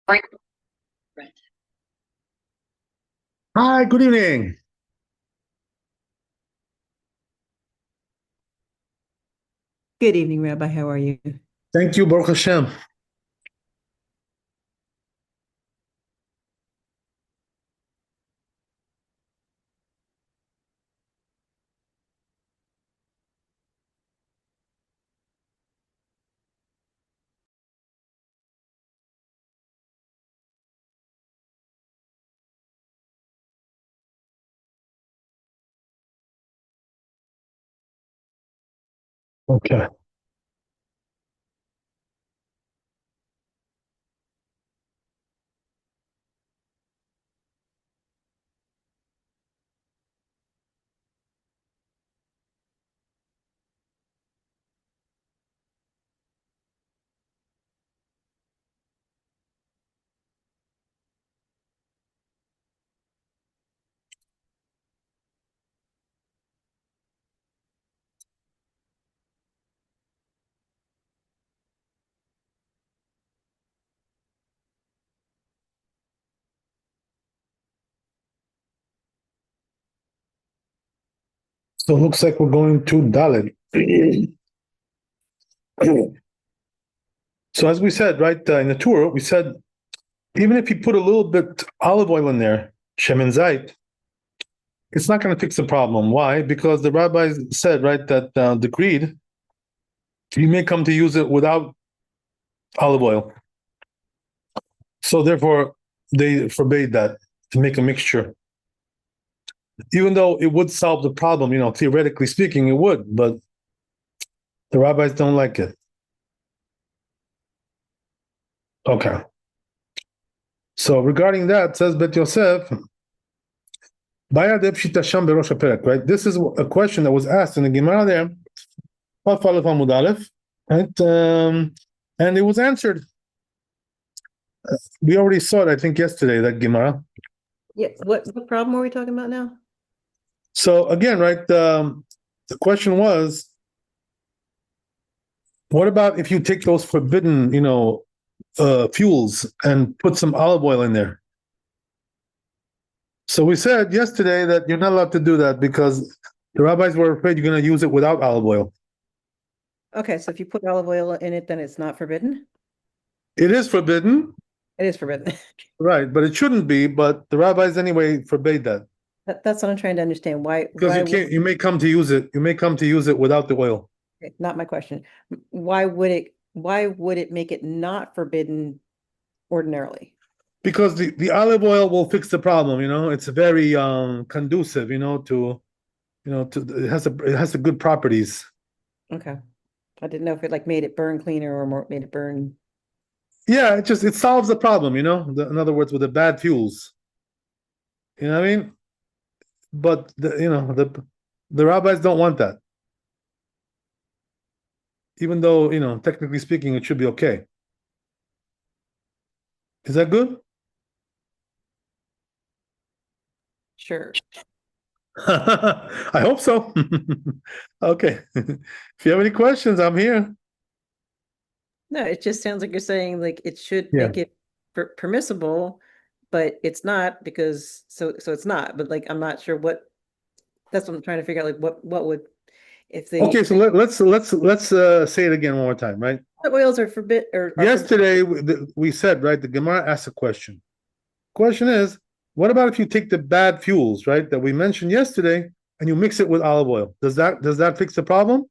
Right. Hi, good evening. Good evening, Rabbi. How are you? Thank you, Baruch Hashem. Okay. So it looks like we're going to Dalit. So as we said, right, in the tour, we said even if you put a little bit olive oil in there, shemen zait, it's not going to fix the problem. Why? Because the rabbis said, right, that decreed you may come to use it without olive oil. So therefore, they forbade that to make a mixture. Even though it would solve the problem, theoretically speaking, it would, but the rabbis don't like it. Okay. So regarding that, says Bet Yosef, right? This is a question that was asked in the Gemara there, right? And it was answered. We already saw it, I think, yesterday, that Gemara. Yeah. What problem are we talking about now? So again, right, the question was, what about if you take those forbidden, fuels and put some olive oil in there? So we said yesterday that you're not allowed to do that because the rabbis were afraid you're going to use it without olive oil. Okay, so if you put olive oil in it, then it's not forbidden? It is forbidden, It is forbidden. right? But it shouldn't be. But the rabbis anyway forbade that That's what I'm trying to understand. Why because you can't. You may come to use it. You may come to use it without the oil. not my question. Why would it make it not forbidden ordinarily? Because the olive oil will fix the problem. It's very conducive. It has a good properties. Okay. I didn't know if it like made it burn cleaner or made it burn. Yeah, it solves the problem. In other words, with the bad fuels. You know what I mean? But the rabbis don't want that. Even though, technically speaking, it should be okay. Is that good? Sure. I hope so. Okay. If you have any questions, I'm here. No, it just sounds like you're saying like it should Yeah. make it permissible, but it's not because so it's not. But like I'm not sure what. That's what I'm trying to figure out. Like what would if the Okay, so let's say it again one more time, right? oils are forbid or are Yesterday we said, right, the Gemara asked a question. Question is, what about if you take the bad fuels, right, that we mentioned yesterday, and you mix it with olive oil? Does that fix the problem?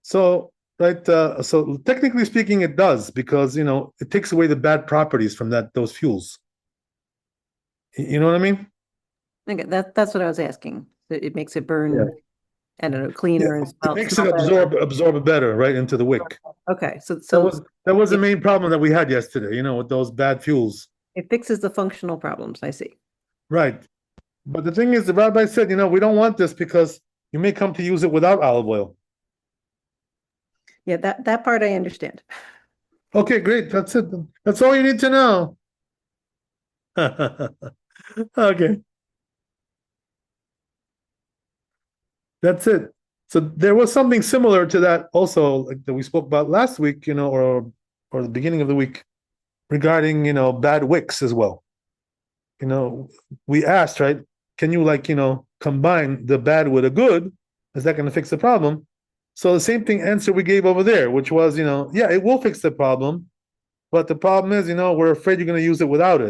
So, right, so technically speaking, it does because it takes away the bad properties from those fuels. You know what I mean? Okay, that's what I was asking. It makes it burn, Yeah. I don't know, cleaner and It makes it smell better. absorb better, right, into the wick. Okay, so That was the main problem that we had yesterday, with those bad fuels. it fixes the functional problems. I see. Right. But the thing is, the rabbi said, we don't want this because you may come to use it without olive oil. Yeah, that part I understand. Okay, great. That's it. That's all you need to know. Okay. That's it. So there was something similar to that also, like that we spoke about last week, or the beginning of the week. regarding, bad wicks as well. We asked, right? Can you combine the bad with a good? Is that going to fix the problem? So the same thing answer we gave over there, which was, yeah, it will fix the problem, but the problem is, we're afraid you're going to use it, without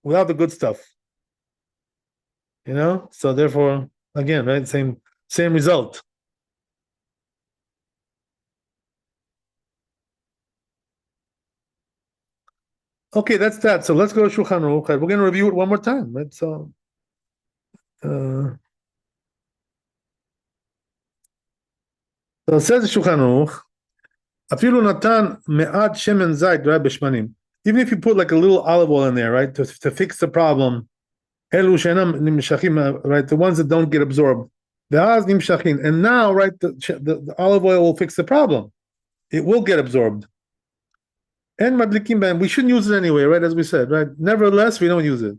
the good stuff. So therefore, again, right, same result. Okay, that's that. So let's go to Shulchan Aruch. We're going to review it one more time, right? So it says Shulchan Aruch, Afilu natan me'at shemen zayit b'shmanim. Even if you put like a little olive oil in there, right, to fix the problem, elu shenam nimshachim, right, the ones that don't get absorbed. Ve'az nimshachim, and now, right, the olive oil will fix the problem. It will get absorbed. And madlikim b'hem, we shouldn't use it anyway, right, as we said, right. Nevertheless, we don't use it.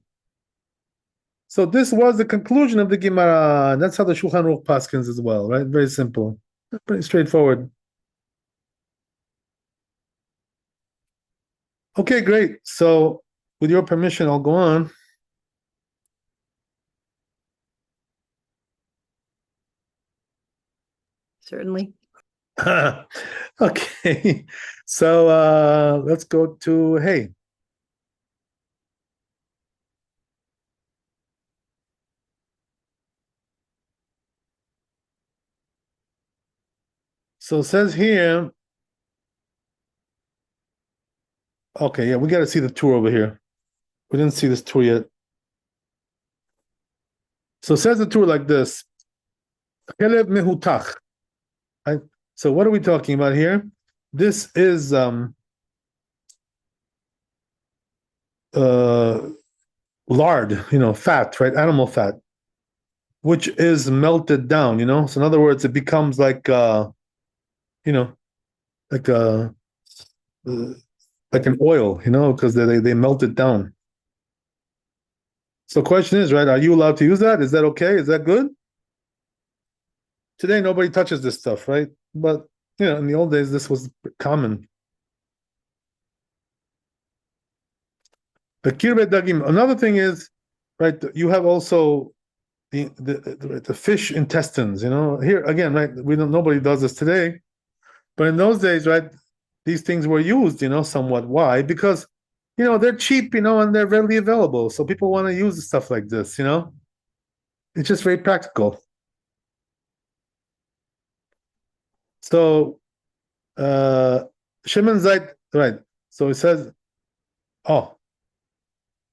So this was the conclusion of the Gemara. That's how the Shulchan Aruch paskins as well, right? Very simple, pretty straightforward. Okay, great. So with your permission, I'll go on. Certainly. Okay. So let's go to hey. So it says here. Okay, yeah, we got to see the tour over here. We didn't see this tour yet. So it says the tour like this. Kelev mehutach. Right? So what are we talking about here? This is lard, fat, right? Animal fat, which is melted down, So in other words, it becomes like like a like an oil, because they melt it down. So question is, right, are you allowed to use that? Is that okay? Is that good? Today, nobody touches this stuff, right? But, in the old days, this was common. The kirbe dagim. Another thing is, right, you have also the fish intestines, Here, again, right, nobody does this today. But in those days, right, these things were used, somewhat. Why? Because, they're cheap, and they're readily available. So people want to use stuff like this, It's just very practical. So, Shemen Zayt, right? So it says, and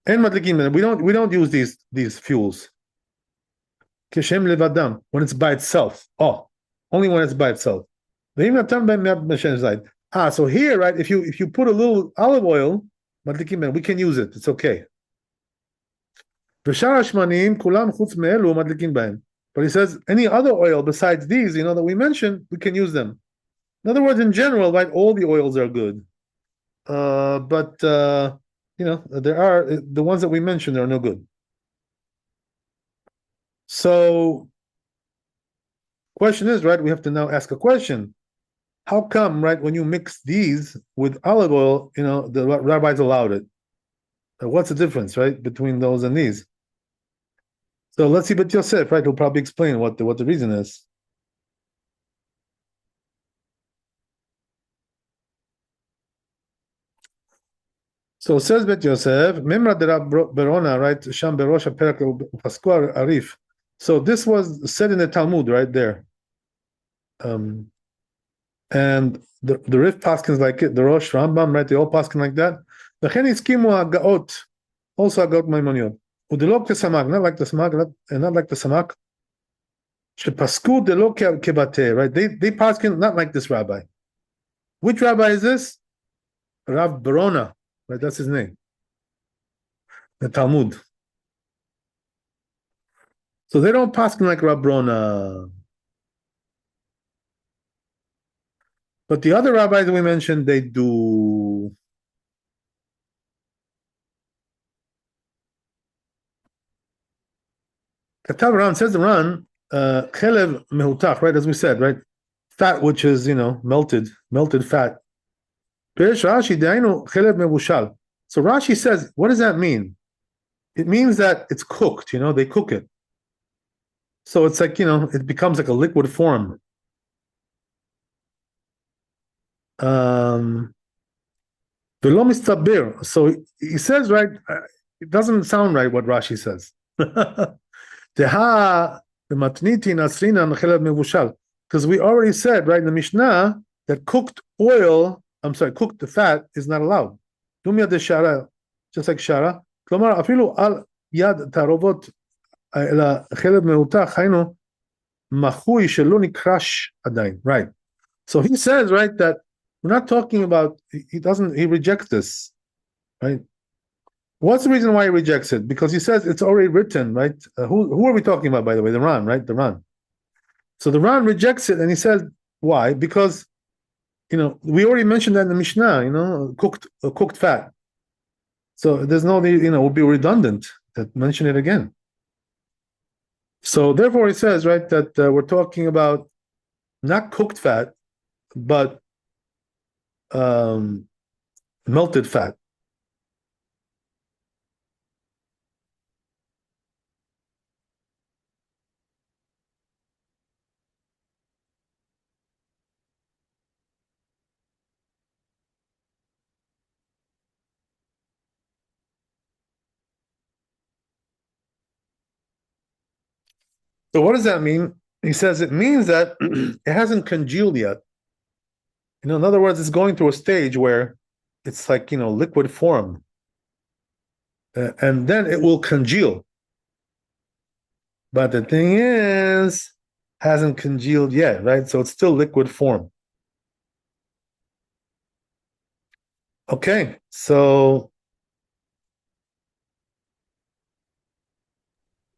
madlikim, we don't use these fuels. Kishem levadam, when it's by itself. Only when it's by itself. So here, right, if you put a little olive oil, madlikim, we can use it. It's okay. But he says any other oil besides these, that we mentioned, we can use them. In other words, in general, right, all the oils are good. But there are the ones that we mentioned are no good. So, question is, right, we have to now ask a question. How come, right, when you mix these with olive oil, the rabbis allowed it? What's the difference, right, between those and these? So let's see, but Yosef, right, he'll probably explain what the reason is. So says Bet Yosef, Memra de Rab Berona, right, Sham Berosh Perak Pasquar Arif. So this was said in the Talmud, right there. And the Rif Paskins like it, the Rosh Rambam, right, they all Paskin like that. The Chen Iskimu Agaot, also Agaot Maimoniot. Udelok Tesamak, not like the Samak, and not like the Samak. Shepasku Delok Kebate, right? They Paskin not like this rabbi. Which rabbi is this? Rav Berona. Right, that's his name. The Talmud. So they don't pass like Rabrona. But the other rabbis that we mentioned, they do. Katav Ran says the Ran, Chelev Mehutach, right, as we said, right? Fat, which is, melted fat. Pirish Rashi, Dainu Chelev Mevushal. So Rashi says, what does that mean? It means that it's cooked, they cook it. So it's like, it becomes like a liquid form. So he says, right, it doesn't sound right what Rashi says. Because we already said, right, in the Mishnah, that cooked fat is not allowed. Just like shara. כלומר, אפילו על יד תערובות, אלא חלב מהותך, היינו, מחוי שלא נקרש עדיין. Right. So he says, right, that we're not talking about, he rejects this, right? What's the reason why he rejects it? Because he says it's already written, right? Who are we talking about, by the way? The Ran, right? The Ran. So the Ran rejects it, and he says, why? Because, we already mentioned that in the Mishnah, cooked fat. So there's no need, it would be redundant to mention it again. So therefore he says, right, that we're talking about not cooked fat, but melted fat. So what does that mean? He says it means that it hasn't congealed yet. In other words, it's going through a stage where it's like, liquid form. And then it will congeal. But the thing is, hasn't congealed yet, right? So it's still liquid form. Okay, so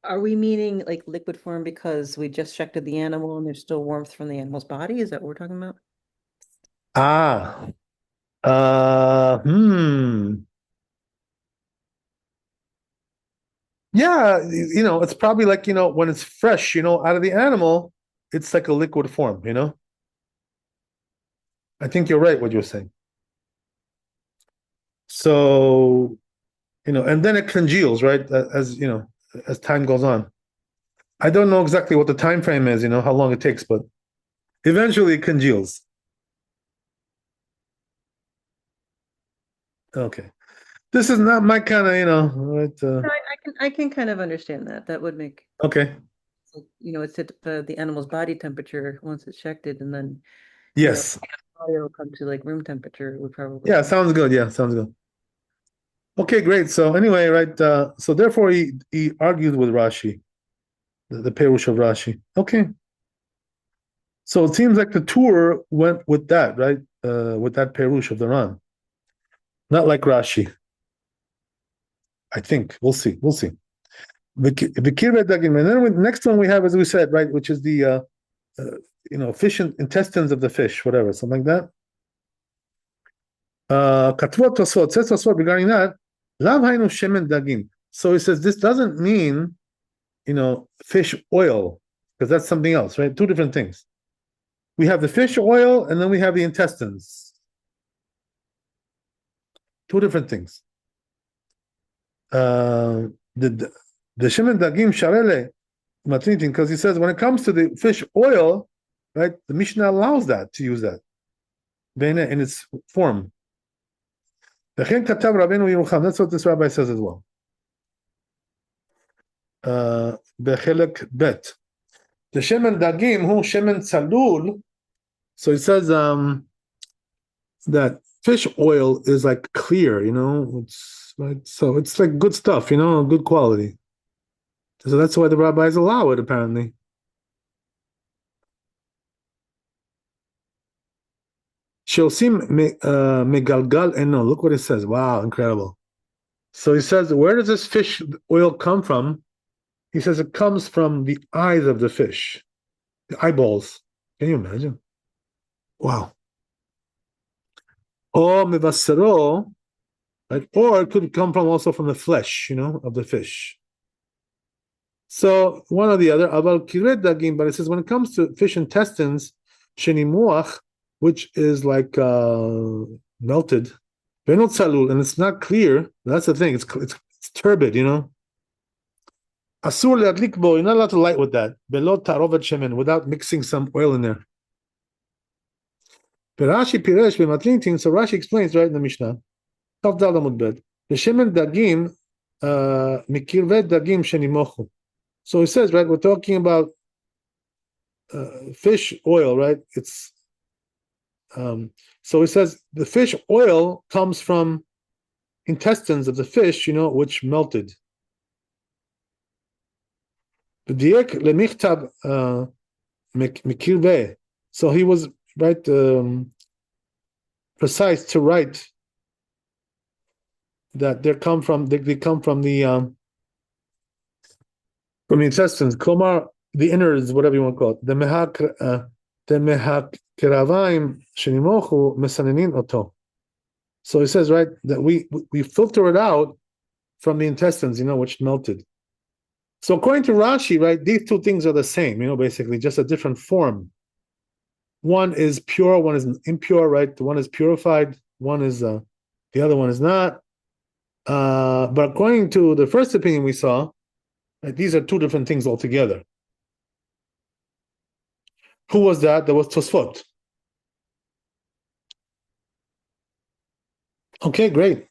Are we meaning like liquid form because we just checked the animal and there's still warmth from the animal's body? Is that what we're talking about? Yeah, it's probably like, when it's fresh, out of the animal, it's like a liquid form, I think you're right what you're saying. So, and then it congeals, right? As as time goes on. I don't know exactly what the time frame is, how long it takes, but eventually it congeals. Okay. This is not my kind of, I can kind of understand that. That would make okay. It's at the animal's body temperature once it's checked it, and then Yes. it'll come to like room temperature. Would probably sounds good. Yeah, sounds good. Okay, great. So anyway, right. So therefore, he argued with Rashi, the Perush of Rashi. Okay. So it seems like the tour went with that, right? With that Perush of the Ran, not like Rashi. I think we'll see. We'll see. And then the next one we have, as we said, right, which is the fish intestines of the fish, whatever, something like that. Katvot Tosfot says Tosfot regarding that. Lav hainu shemen dagim. So he says this doesn't mean, fish oil, because that's something else, right? Two different things. We have the fish oil, and then we have the intestines. Two different things. The shemen dagim sharele matnitin, because he says when it comes to the fish oil, right? The Mishnah allows that to use that in its form. That's what this rabbi says as well. Bechelek bet. The shemen dagim hu shemen tzalul. So it says that fish oil is like clear, it's right. So it's like good stuff, good quality. So that's why the rabbis allow it, apparently. Shosim megalgal eno. Look what it says. Wow, incredible. So he says, where does this fish oil come from? He says it comes from the eyes of the fish, the eyeballs. Can you imagine? Wow. Or mevasero, right? Or it could come from also from the flesh, of the fish. So one or the other. Aval kiret dagim, but it says when it comes to fish intestines, shenimuach, which is like melted. Benot salul, and it's not clear. That's the thing. It's turbid, Asur le'adlik bo. You're not allowed to light with that. Belot tarovet shemen, without mixing some oil in there. Rashi piresh b'matlintin. So Rashi explains right in the Mishnah. Tav dal amud bet. Shemen dagim mikirvet dagim shenimochu. So he says, right, we're talking about fish oil, right? It's so he says the fish oil comes from intestines of the fish, which melted. So he was right precise to write that they come from the intestines. Klomar, the innards, whatever you want to call it. The mehakiravaim shenimochu mesanenin oto. So he says, right, that we filter it out from the intestines, which melted. So according to Rashi, right, these two things are the same, basically just a different form. One is pure, one is impure, right? The one is purified, one is the other one is not. But according to the first opinion we saw, right, these are two different things altogether. Who was that? That was Tosfot. Okay, great.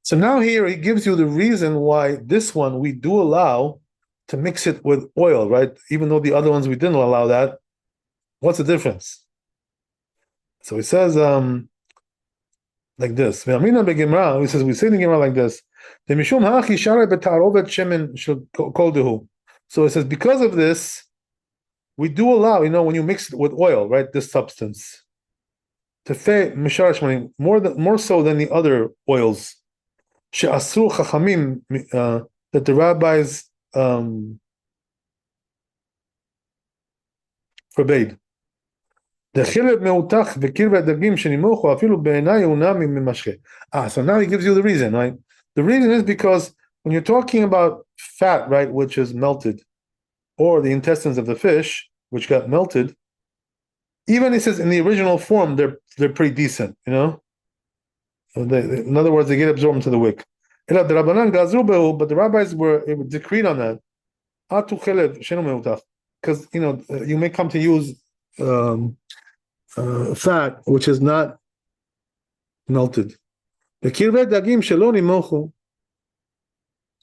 So now here he gives you the reason why this one we do allow to mix it with oil, right? Even though the other ones we didn't allow that. What's the difference? So he says like this. He says, we say in the Gemara like this. So it says, because of this, we do allow, when you mix it with oil, right, this substance, more so than the other oils. She'asru chachamim, that the rabbis forbade. So now he gives you the reason, right? The reason is because when you're talking about fat, right, which is melted, or the intestines of the fish, which got melted, even he says in the original form, they're pretty decent, in other words, they get absorbed into the wick. But the rabbis were decreed on that. Because you may come to use fat which is not melted.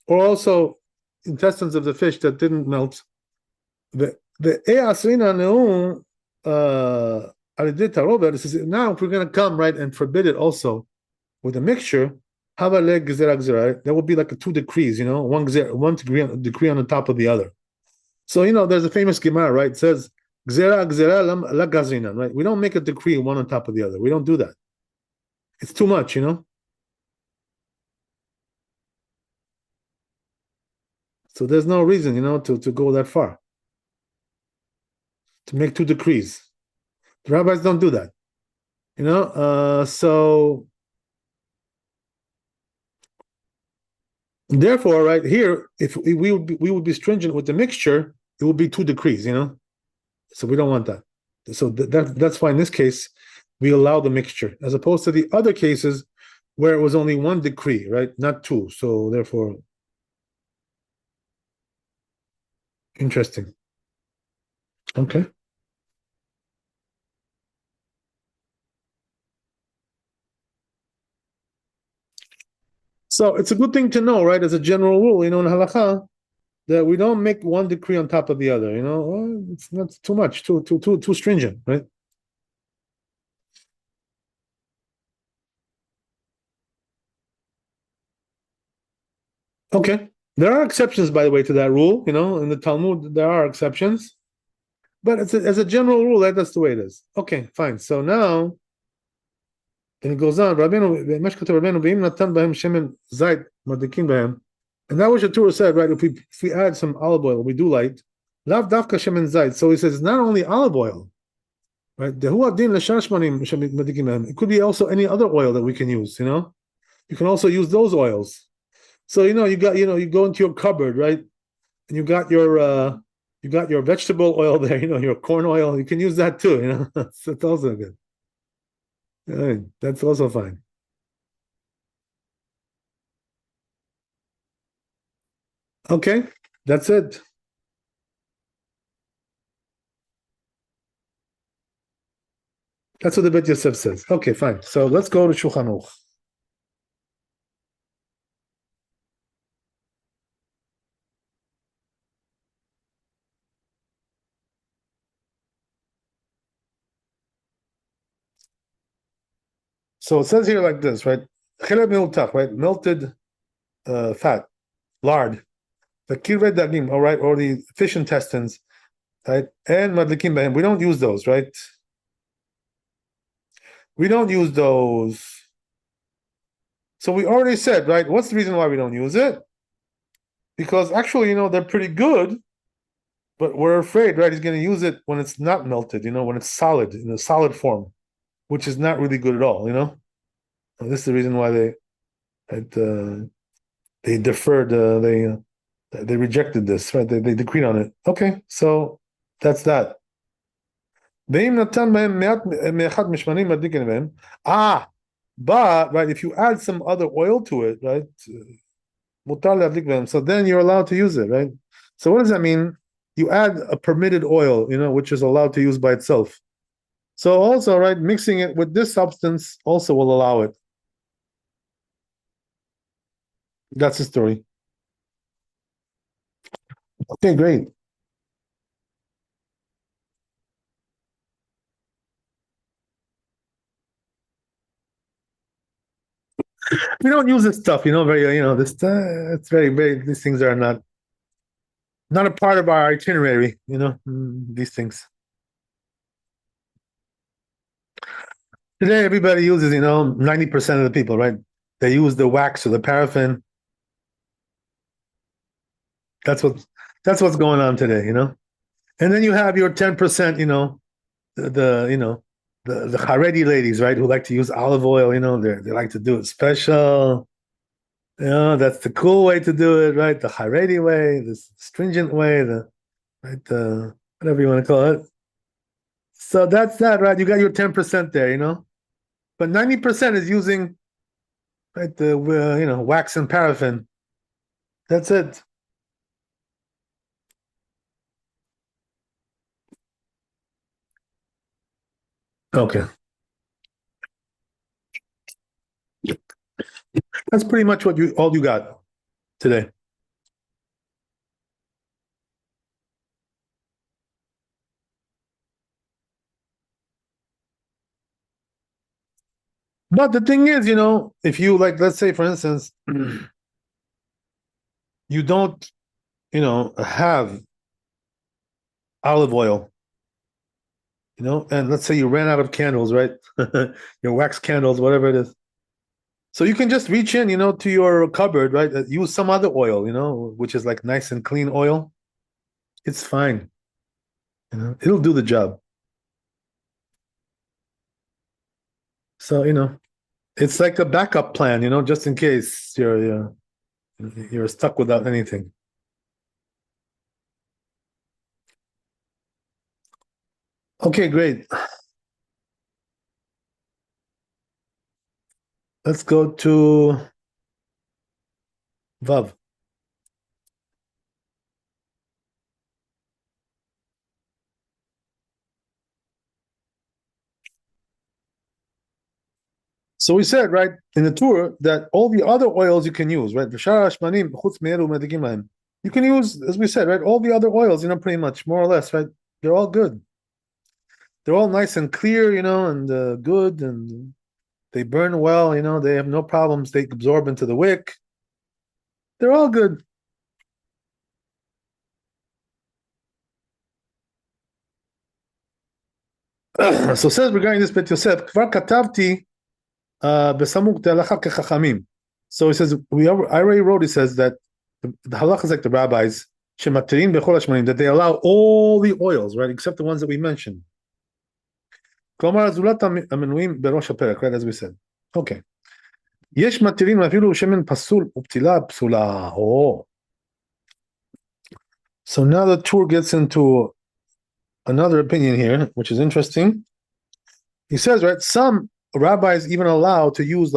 Or also intestines of the fish that didn't melt. Now if we're going to come right and forbid it also with a mixture, that would be like a two decrees, one decree on the top of the other. So there's a famous Gemara, right? It says right? We don't make a decree one on top of the other. We don't do that. It's too much, So there's no reason, to go that far. To make two decrees. The rabbis don't do that. So therefore, right here, if we would be stringent with the mixture, it would be two decrees, So we don't want that. So that's why in this case we allow the mixture, as opposed to the other cases where it was only one decree, right? Not two. So therefore, interesting. Okay. So it's a good thing to know, right? As a general rule, in halakha, that we don't make one decree on top of the other. It's not too much, too stringent, right? Okay. There are exceptions, by the way, to that rule. In the Talmud, there are exceptions. But as a general rule, that's the way it is. Okay, fine. So now, then it goes on. And that was what Torah said, right? If we add some olive oil, we do light. Lav davka shemen zayit. So he says it's not only olive oil, right? It could be also any other oil that we can use. You can also use those oils. So you go into your cupboard, right? And you got your vegetable oil there. Your corn oil. You can use that too. That's also good. Yeah, that's also fine. Okay, that's it. That's what the Bet Yosef says. Okay, fine. So let's go to Shulchan Aruch. So it says here like this, right? Cheleb miltach, right? Melted fat, lard. The kirved dagim, all right, or the fish intestines, right? And madlikim behem. We don't use those, right? We don't use those. So we already said, right? What's the reason why we don't use it? Because actually, they're pretty good, but we're afraid, right? He's going to use it when it's not melted, when it's solid, in a solid form, which is not really good at all, And this is the reason why they deferred, they rejected this, right? They decreed on it. Okay, so that's that. But right, if you add some other oil to it, right? So then you're allowed to use it, right? So what does that mean? You add a permitted oil, which is allowed to use by itself. So also, right, mixing it with this substance also will allow it. That's the story. Okay, great. We don't use this stuff, very, this, it's very, very, these things are not a part of our itinerary, these things. Today, everybody uses, 90% of the people, right? They use the wax or the paraffin. That's what's going on today, And then you have your 10%, the Haredi ladies, right, who like to use olive oil, they like to do it special. That's the cool way to do it, right? The Haredi way, the stringent way, the whatever you want to call it. So that's that, right? You got your 10% there, but 90% is using, right, the wax and paraffin. That's it. Okay. That's pretty much all you got today. But the thing is, if you like, let's say, for instance, you don't, have olive oil, and let's say you ran out of candles, right? Your wax candles, whatever it is. So you can just reach in, to your cupboard, right? Use some other oil, which is like nice and clean oil. It's fine. It'll do the job. So, it's like a backup plan, just in case you're stuck without anything. Okay, great. Let's go to Vav. So we said, right, in the tour that all the other oils you can use, right? You can use, as we said, right, all the other oils, pretty much, more or less, right? They're all good. They're all nice and clear, and good, and they burn well, they have no problems. They absorb into the wick. They're all good. So says regarding this Bet Yosef, Kvar katavti besamuk te'alacha kechachamim. So he says, I already wrote, he says that the halach is like the rabbis, shematirin bechol hashmanim, that they allow all the oils, right, except the ones that we mentioned. Klomar zulat amenuim berosh haperek, right, as we said. Okay. Yesh matirin afilu shemen pasul uptila psula. Oh. So now the tour gets into another opinion here, which is interesting. He says, right, some rabbis even allow to use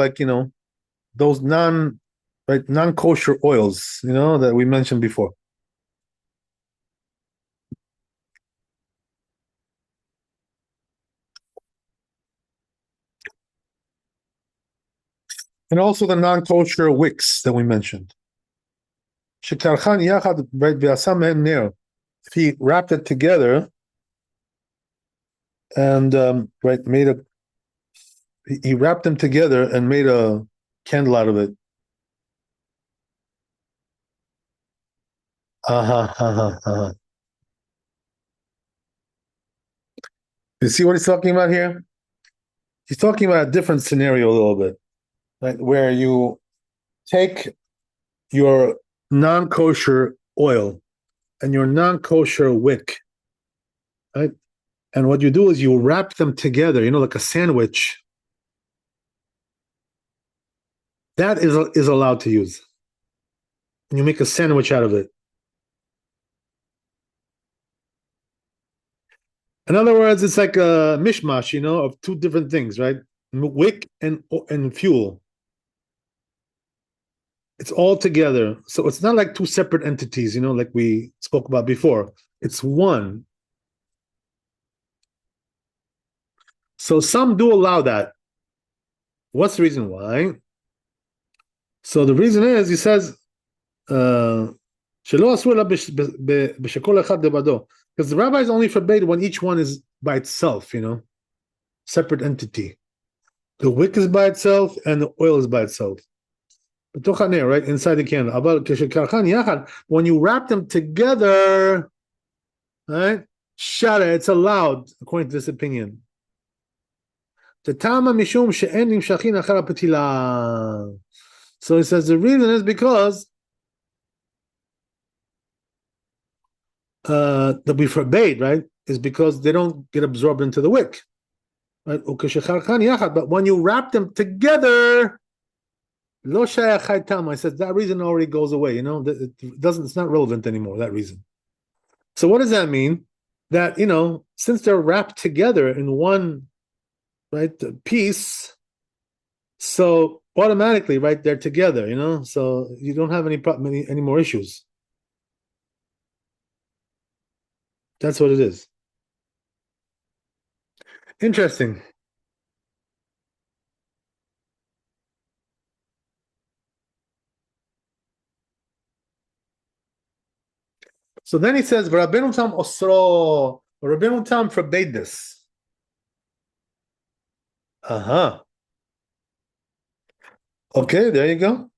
those non-kosher oils, that we mentioned before. And also the non-kosher wicks that we mentioned. Shekarchan yachad, right, v'asam mehem ner. If he wrapped it together and he wrapped them together and made a candle out of it. You see what he's talking about here? He's talking about a different scenario a little bit, right? Where you take your non-kosher oil and your non-kosher wick, right? And what you do is you wrap them together, like a sandwich. That is allowed to use. And you make a sandwich out of it. In other words, it's like a mishmash, of two different things, right? Wick and fuel. It's all together. So it's not like two separate entities, like we spoke about before. It's one. So some do allow that. What's the reason why? So the reason is, he says, because the rabbis only forbade when each one is by itself, separate entity. The wick is by itself and the oil is by itself. Right, inside the candle. When you wrap them together, right, shara, it's allowed, according to this opinion. So he says the reason is because that we forbade, right, is because they don't get absorbed into the wick. Right? But when you wrap them together, I said that reason already goes away. It's not relevant anymore, that reason. So what does that mean? That, since they're wrapped together in one, right, piece, so automatically, right, they're together, so you don't have any problem, any more issues. That's what it is. Interesting. So then he says, Rabbeinu Tam Osro. Rabbeinu Tam forbade this. Okay, there you go.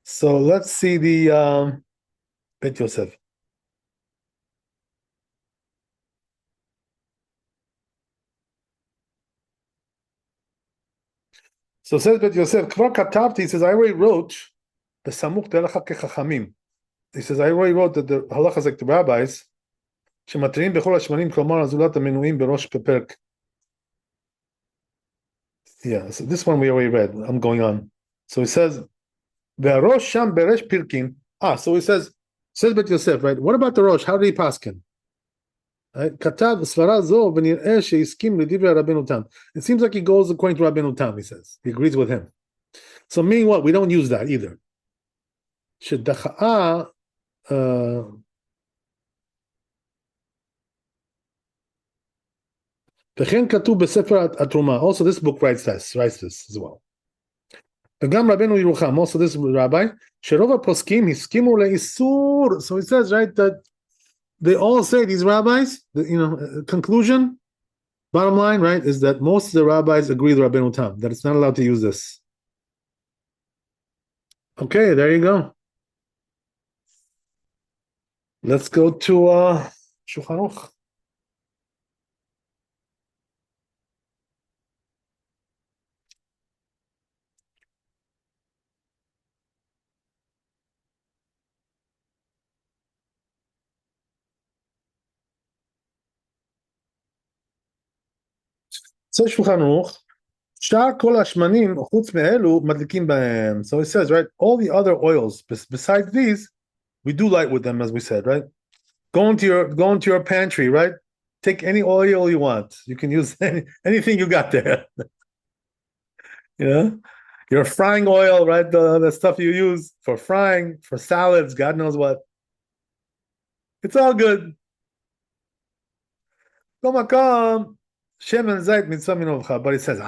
So let's see the Bet Yosef. So says Bet Yosef, Kvar Katabti, he says, I already wrote the Samuch Delacha Kechachamim. He says, I already wrote that the halacha is like the rabbis. Shematrin bechol hashmanim klomar azulat amenuim berosh peperk. Yeah, so this one we already read. I'm going on. So he says, Ve'arosh sham beresh pirkin. So he says Bet Yosef, right? What about the Rosh? How did he paskin? Katav svara zo v'nir'eh she'iskim l'divrei Rabbeinu Tam. It seems like he goes according to Rabbeinu Tam, he says. He agrees with him. So meaning what? We don't use that either. Shedacha'a also this book writes this as well. וגם רבנו ירוחם, also this rabbi, שרוב הפוסקים הסכימו לאיסור. So it says, right, that they all say, these rabbis, conclusion, bottom line, right, is that most of the rabbis agree with Rabbeinu Tam, that it's not allowed to use this. Okay, there you go. Let's go to Shulchan Aruch. Says Shulchan Aruch, שאר כל השמנים חוץ מאלו מדליקים בהם. So it says, right, all the other oils besides these, we do light with them, as we said, right? Go into your pantry, right? Take any oil you want. You can use anything you got there. You know, your frying oil, right? The stuff you use for frying, for salads, God knows what. It's all good. But it says,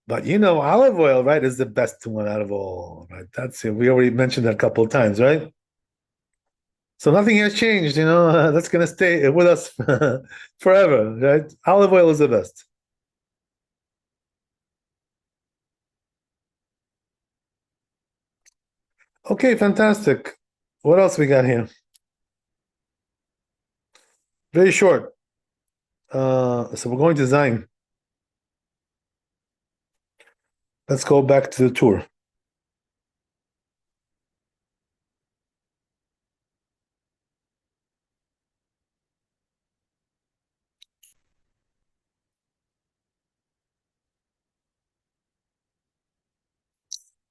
but olive oil, right, is the best one out of all, right? That's it. We already mentioned that a couple of times, right? So nothing has changed, that's going to stay with us forever, right? Olive oil is the best. Okay, fantastic. What else we got here? Very short. So we're going to Zion. Let's go back to the tour.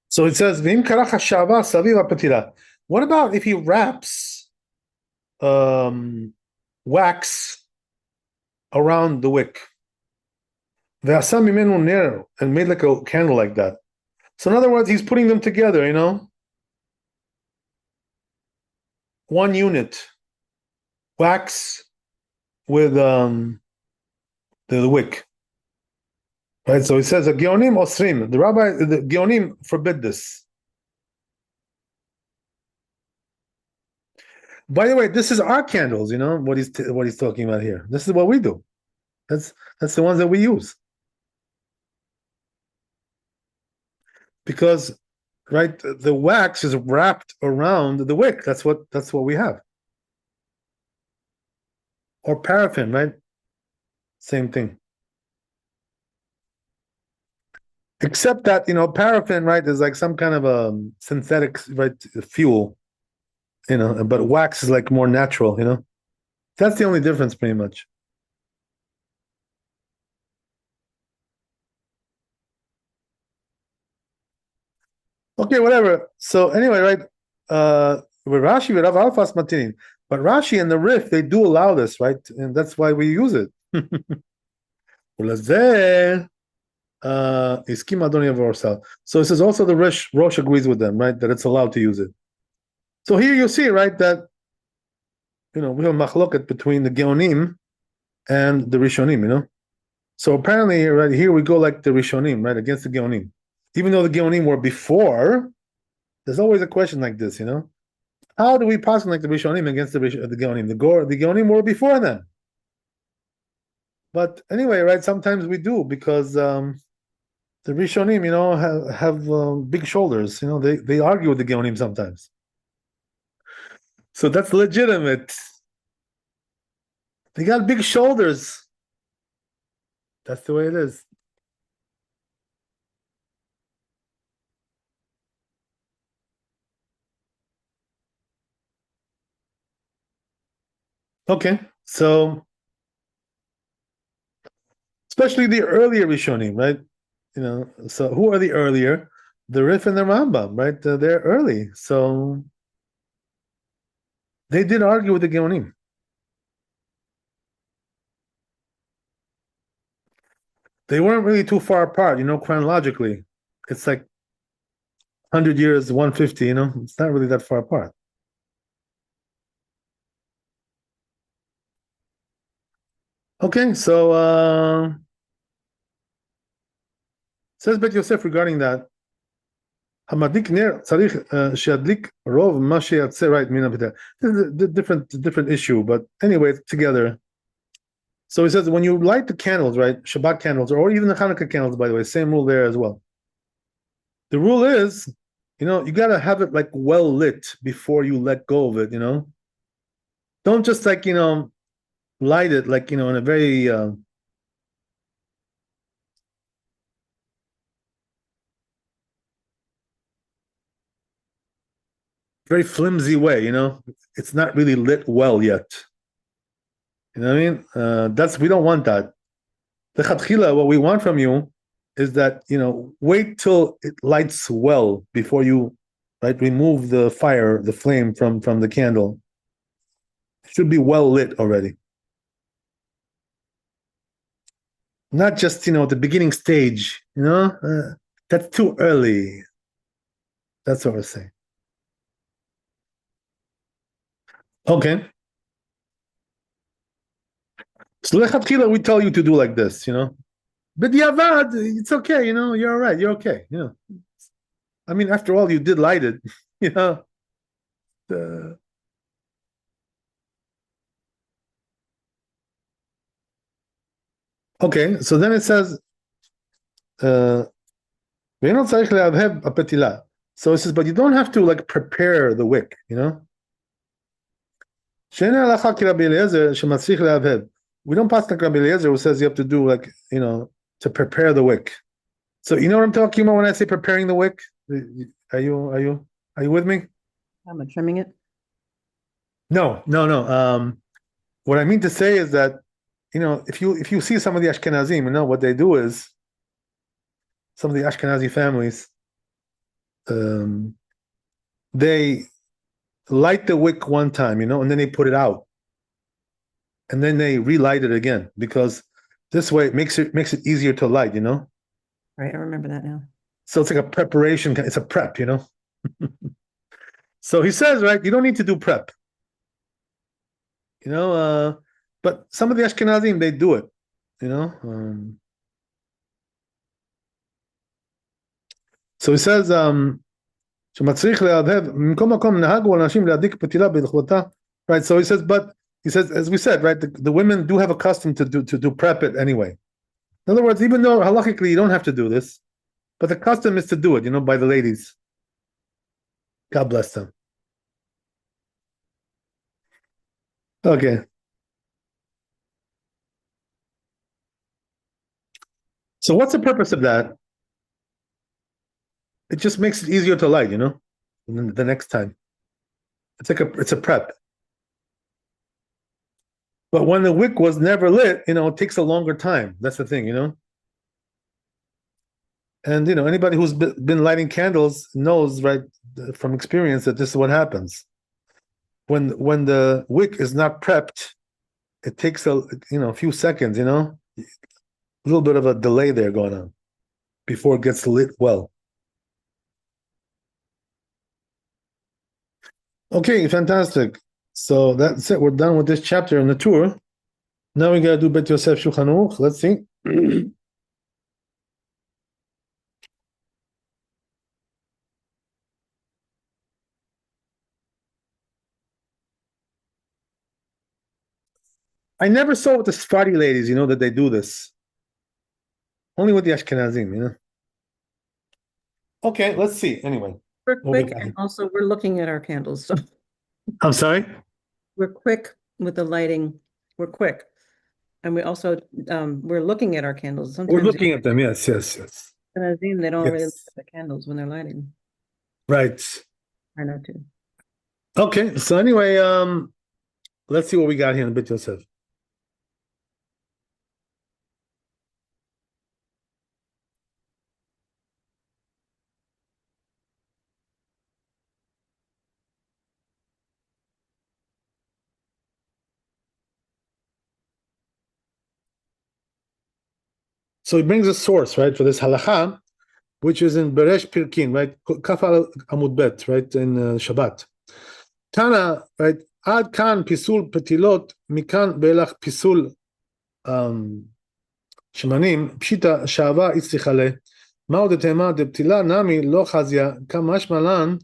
So it says, what about if he wraps wax around the wick? And made like a candle like that. So in other words, he's putting them together, one unit, wax with the wick. Right, so it says the Geonim Osrim. The Geonim forbid this. By the way, this is our candles. What he's talking about here. This is what we do. That's the ones that we use. Because, right, the wax is wrapped around the wick. That's what we have. Or paraffin, right? Same thing. Except that, paraffin, right, is like some kind of a synthetic, right, fuel, but wax is like more natural, That's the only difference, pretty much. Okay, whatever. So anyway, right, with Rashi, with Rav Alfas Matinin, but Rashi and the Rif, they do allow this, right? And that's why we use it. So it says also the Rosh agrees with them, right, that it's allowed to use it. So here you see, right, that we have machloket between the Geonim and the Rishonim, So apparently, right here we go like the Rishonim, right, against the Geonim. Even though the Geonim were before, there's always a question like this, How do we pass like the Rishonim against the Geonim? The Geonim were before them. But anyway, right, sometimes we do because the Rishonim, have big shoulders. They argue with the Geonim sometimes. So that's legitimate. They got big shoulders. That's the way it is. Okay, so especially the earlier Rishonim, right? So who are the earlier? The Rif and the Rambam, right? They're early, so they did argue with the Geonim. They weren't really too far apart, chronologically. It's like 100 years, 150, it's not really that far apart. Okay, so says Bet Yosef regarding that. Hamadik ner tzarich sheadlik rov ma sheyatze right mina b'teh. This is a different issue, but anyway, together. So he says when you light the candles, right, Shabbat candles, or even the Hanukkah candles, by the way, same rule there as well. The rule is, you gotta have it like well lit before you let go of it. Don't just like light it like in a very very flimsy way. It's not really lit well yet. You know what I mean? We don't want that. lechatchila, what we want from you is that, wait till it lights well before you, right, remove the fire, the flame from the candle. It should be well lit already. Not just, at the beginning stage, that's too early. That's what we're saying. Okay. So lechatchila, we tell you to do like this, But yavad, it's okay, you're all right, you're okay, I mean, after all, you did light it, Uh, okay, so then it says, so it says, but you don't have to like prepare the wick, We don't pass like Rabbi Eliezer who says you have to do like, to prepare the wick. So you know what I'm talking about when I say preparing the wick? Are you with me? I'm trimming it. No. What I mean to say is that, if you see some of the Ashkenazim, what they do is some of the Ashkenazi families, they light the wick one time, and then they put it out, and then they relight it again because this way it makes it easier to light, Right, I remember that now. So it's like a preparation. It's a prep, So he says, right, you don't need to do prep, but some of the Ashkenazim they do it, So he says, right, so he says, but he says, as we said, right, the women do have a custom to do prep it anyway. In other words, even though halakhically you don't have to do this, but the custom is to do it, by the ladies. God bless them. Okay. So what's the purpose of that? It just makes it easier to light, the next time. It's a prep. But when the wick was never lit, it takes a longer time. That's the thing, And anybody who's been lighting candles knows, right, from experience that this is what happens. When the wick is not prepped, it takes a few seconds, a little bit of a delay there going on before it gets lit well. Okay, fantastic. So that's it. We're done with this chapter in the tour. Now we gotta do Bet Yosef Shulchan Aruch. Let's see. I never saw with the Sephardi ladies, that they do this. Only with the Ashkenazim, Okay, let's see. Anyway. We're quick, and also we're looking at our candles. So I'm sorry? we're quick with the lighting. We're quick. And we also we're looking at our candles. Sometimes we're looking at them, yes. They don't really look at the candles when they're lighting. Right. I know too. Okay, so anyway, let's see what we got here in Bet Yosef. So he brings a source, right, for this halacha, which is in Beresh Pirkin, right, Kafal Amud Bet, right, in Shabbat. Tana, right, Ad kan pisul petilot, mikan be'elach pisul shemanim, pshita shava itzlichale, ma'od etema deptila nami lo chazia, kamash malan,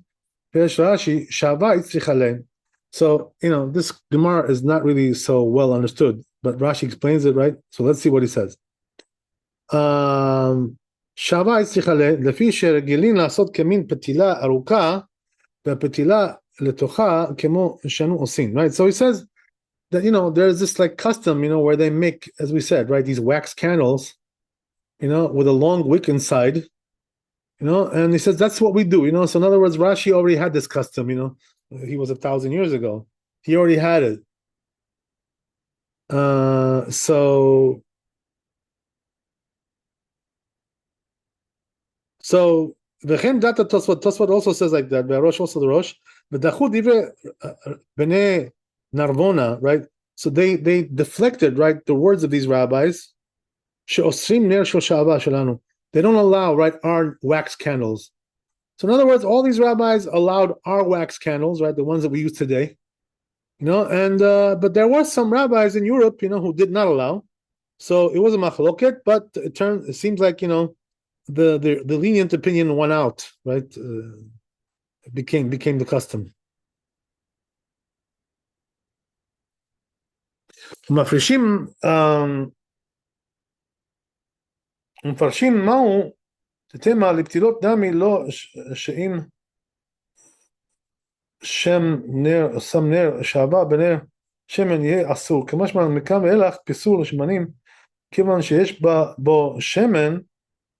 peresh Rashi, shava itzlichale. So, this Gemara is not really so well understood, but Rashi explains it, right? So let's see what he says. שווה הצליחה לפי שרגילים לעשות כמין פתילה ארוכה והפתילה לתוכה כמו שאנו עושים, right? So he says that, there's this like custom, where they make, as we said, right, these wax candles, with a long wick inside, and he says that's what we do, so in other words, Rashi already had this custom, he was 1,000 years ago, he already had it. So So v'chen data Tosfot. Tosfot also says like that. Rosh also the Rosh. V'dachu divrei bnei Narvona, right? So they deflected, right, the words of these rabbis. She'osrim ner shel sha'ava shelanu. They don't allow, right, our wax candles. So in other words, all these rabbis allowed our wax candles, right, the ones that we use today. And but there were some rabbis in Europe, who did not allow. So it was a machloket, but it seems like the lenient opinion won out, right? It became the custom. מפרשים מהו תתמה לפתילות דמי לא שאם שם נר שעבה בנר שמן יהיה אסור, כמשמע מכאן ואילך פיסול לשמנים כיוון שיש בו שמן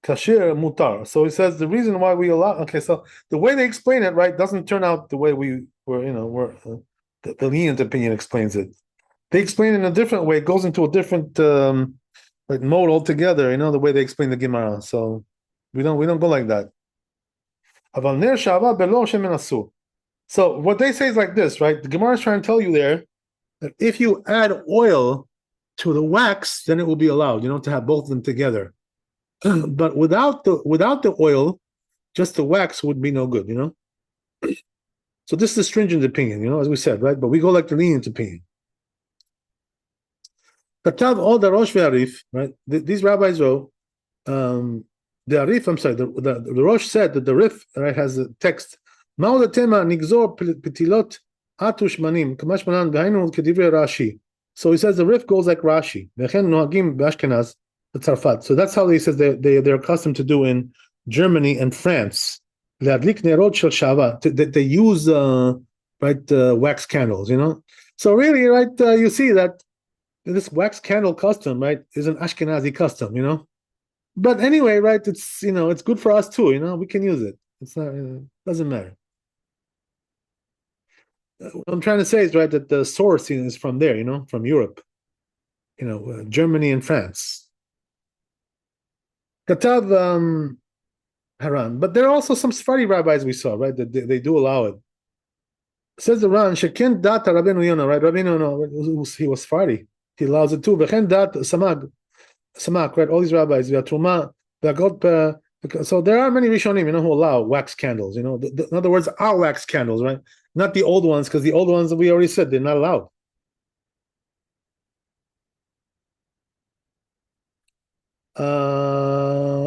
kasher mutar. So he says the reason why we allow. Okay, so the way they explain it, right, doesn't turn out the way we were. The lenient opinion explains it. They explain it in a different way. It goes into a different mode altogether. The way they explain the Gemara. So we don't go like that. So what they say is like this, right? The Gemara is trying to tell you there that if you add oil to the wax, then it will be allowed. To have both of them together. But without the oil, just the wax would be no good, So this is a stringent opinion, as we said, right? But we go like the lenient opinion. Katav all the Rosh ve'Arif, right? These rabbis wrote, the Arif, I'm sorry, the Rosh said that the Rif, right, has a text. Ma'od tema nigzor petilot atush manim kamash manan v'hainu kedivrei Rashi. So he says the Rif goes like Rashi. V'chen nohagim b'Ashkenaz. So that's how he says they're accustomed to do in Germany and France. They use wax candles, So really, right, you see that this wax candle custom, right, is an Ashkenazi custom, But anyway, right, it's it's good for us too, we can use it. It's not doesn't matter. What I'm trying to say is right that the source is from there, from Europe, Germany and France. Katav Haran, but there are also some Sephardi rabbis we saw, right? That they do allow it. Says the Ran, Shekin dat Rabbeinu Yonah, right? Rabbeinu Yonah, he was Sephardi. He allows it too. V'chen dat Samak, right? All these rabbis, V'atruma, V'agot. So there are many Rishonim, who allow wax candles. In other words, our wax candles, right? Not the old ones, because the old ones we already said they're not allowed.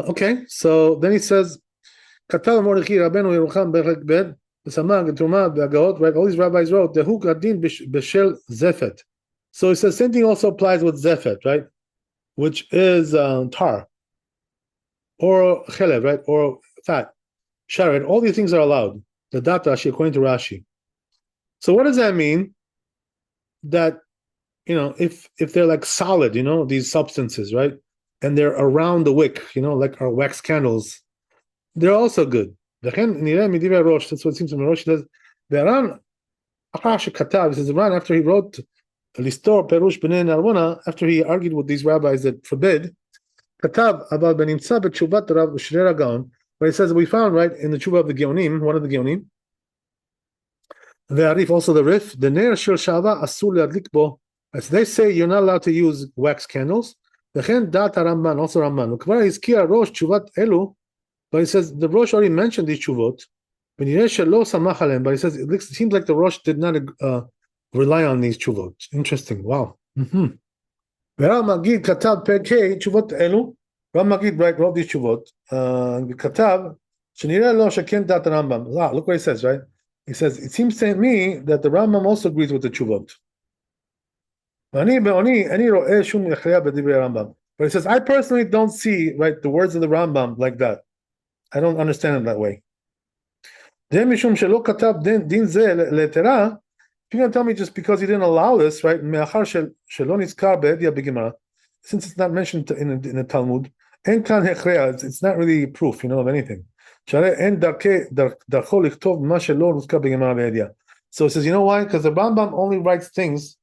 Okay, so then he says, Katav Mordechai Rabbeinu Yerucham Berek Bed, Samag Truma B'Agaot, right? All these rabbis wrote the Huk Adin B'Shel Zefet. So he says same thing also applies with Zefet, right? Which is tar or chelev, right? Or fat, sharet. All these things are allowed. The Dat Rashi, according to Rashi. So what does that mean? That if they're like solid, these substances, right? And they're around the wick, like our wax candles, they're also good. That's what it seems from Rosh. He says, Ran, after he wrote Listor Perush B'nei Narvona, after he argued with these rabbis that forbid, Katav Aval Benimtza B'Tshuvat Rav Shrer Gaon, where he says we found, right, in the Tshuva of the Geonim, one of the Geonim, the Arif, also the Rif, the Ner Shel Shava Asur Le'adlik Bo. As they say, you're not allowed to use wax candles. V'chen dat Ramban, also Ramban. Ukvar Hizkiya Rosh Tshuvat Elu, but he says the Rosh already mentioned these Tshuvot. But he says it seems like the Rosh did not rely on these Tshuvot. Interesting. Wow. Ram Magid Katav Perkei Tshuvot Elu. Ram Magid wrote these Tshuvot. Katav Shenireh Lo Sheken Dat Rambam. Wow, look what he says, right? He says it seems to me that the Rambam also agrees with the Tshuvot. But he says, I personally don't see, right, the words of the Rambam like that. I don't understand it that way. If you're going to tell me just because he didn't allow this, right, since it's not mentioned in the Talmud, it's not really proof, of anything. So it says, you know why? Because the Rambam only writes things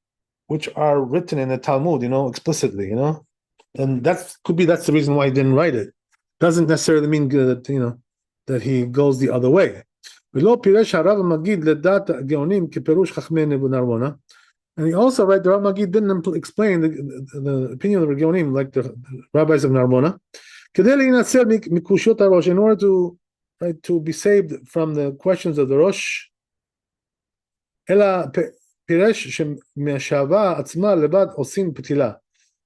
which are written in the Talmud, explicitly, and that's the reason why he didn't write it. Doesn't necessarily mean that, that he goes the other way. ולא פירש הרב המגיד לדעת הגאונים כפירוש חכמי נרמונה. And he also, right, the Rav Magid didn't explain the opinion of the Geonim, like the rabbis of Narbona, in order to, right, to be saved from the questions of the Rosh.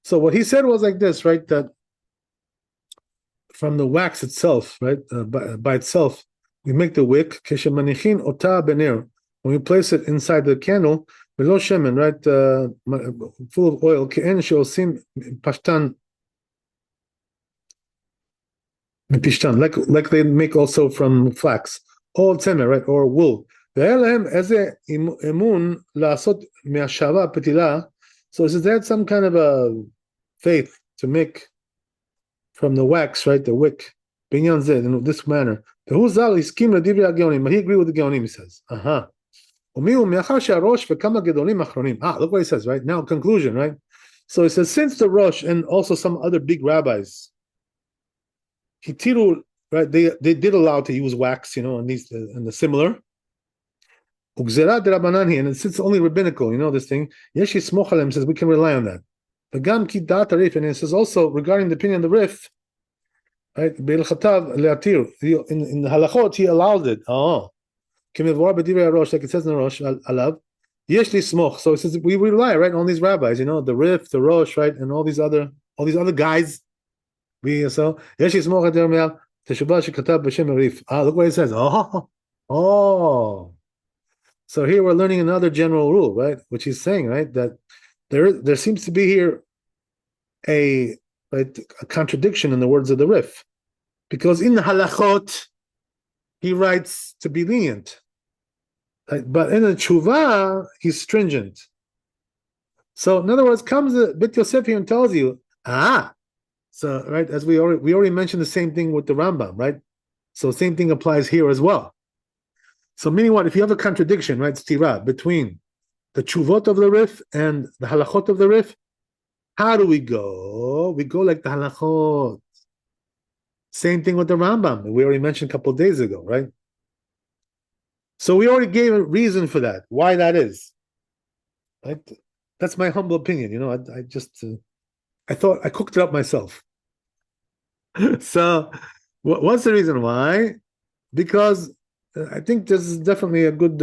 So what he said was like this, right, that from the wax itself, right, by itself, we make the wick, when we place it inside the candle, below shemen, right, full of oil, like they make also from flax, or tzemer, right, or wool. So it says they had some kind of a faith to make from the wax, right, the wick, in this manner. But he agreed with the Geonim, he says. Look what he says, right? Now, conclusion, right? So he says, since the Rosh and also some other big rabbis, right, they did allow to use wax, and these and the similar. And since it's only rabbinical, this thing, Yeshi Smochalem says we can rely on that. But Gam Ki Dat Arif, and it says also regarding the opinion of the Rif, right? In the halachot, he allowed it. Like it says in the Rosh, alav. Yeshli smoch. So it says we rely, right, on these rabbis, the Rif, the Rosh, right, and all these other guys. Yeshli smoch at Yermiel. Teshuvah shekatab b'shem Rif. Look what it says. So here we're learning another general rule, right, which he's saying, right, that there seems to be here a contradiction in the words of the Rif, because in the halachot he writes to be lenient, right? But in the tshuva he's stringent. So in other words, comes the Bit Yosef here and tells you, so right, as we already mentioned the same thing with the Rambam, right? So same thing applies here as well. So meaning what? If you have a contradiction, right, stira, between the tshuvot of the Rif and the halachot of the Rif, how do we go? We go like the halachot. Same thing with the Rambam. We already mentioned a couple of days ago, right? So we already gave a reason for that, why that is. Right? That's my humble opinion. I thought I cooked it up myself. So what's the reason why? Because I think this is definitely a good,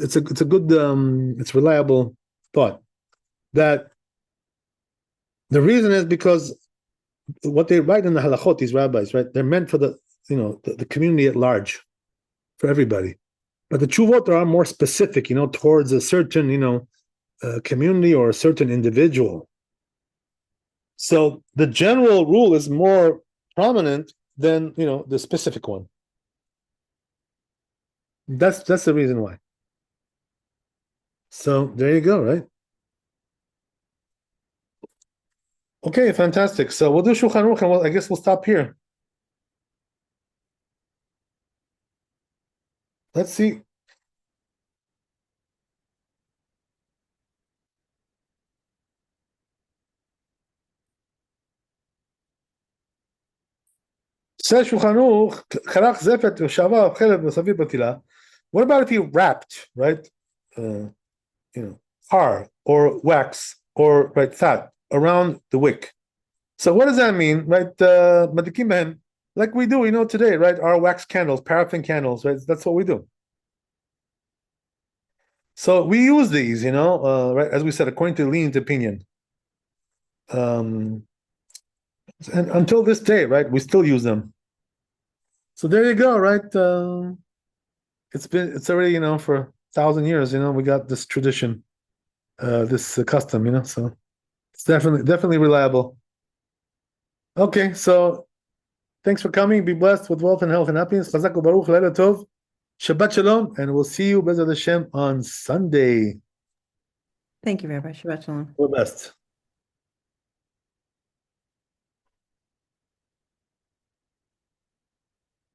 it's reliable thought. That the reason is because what they write in the halachot, these rabbis, right, they're meant for the community at large, for everybody. But the tshuvot are more specific, towards a certain, community or a certain individual. So the general rule is more prominent than, the specific one. That's the reason why. So there you go, right? Okay, fantastic. So we'll do Shulchan Aruch, and I guess we'll stop here. Let's see. Says Shulchan Aruch, Charach Zefet Shava Chelev Nosaviv Batila. What about if he wrapped, right, har or wax or fat around the wick? So what does that mean, right? Madikim, like we do, today, right? Our wax candles, paraffin candles, right? That's what we do. So we use these, right? As we said, according to lenient opinion. And until this day, right? We still use them. So there you go, right? It's already, for 1,000 years, we got this tradition, this custom, so it's definitely reliable. Okay, so thanks for coming. Be blessed with wealth and health and happiness. Chazak u'baruch, Leila Tov, Shabbat Shalom, and we'll see you, B'ezrat Hashem, on Sunday. Thank you, Rabbi. Shabbat Shalom. All the best.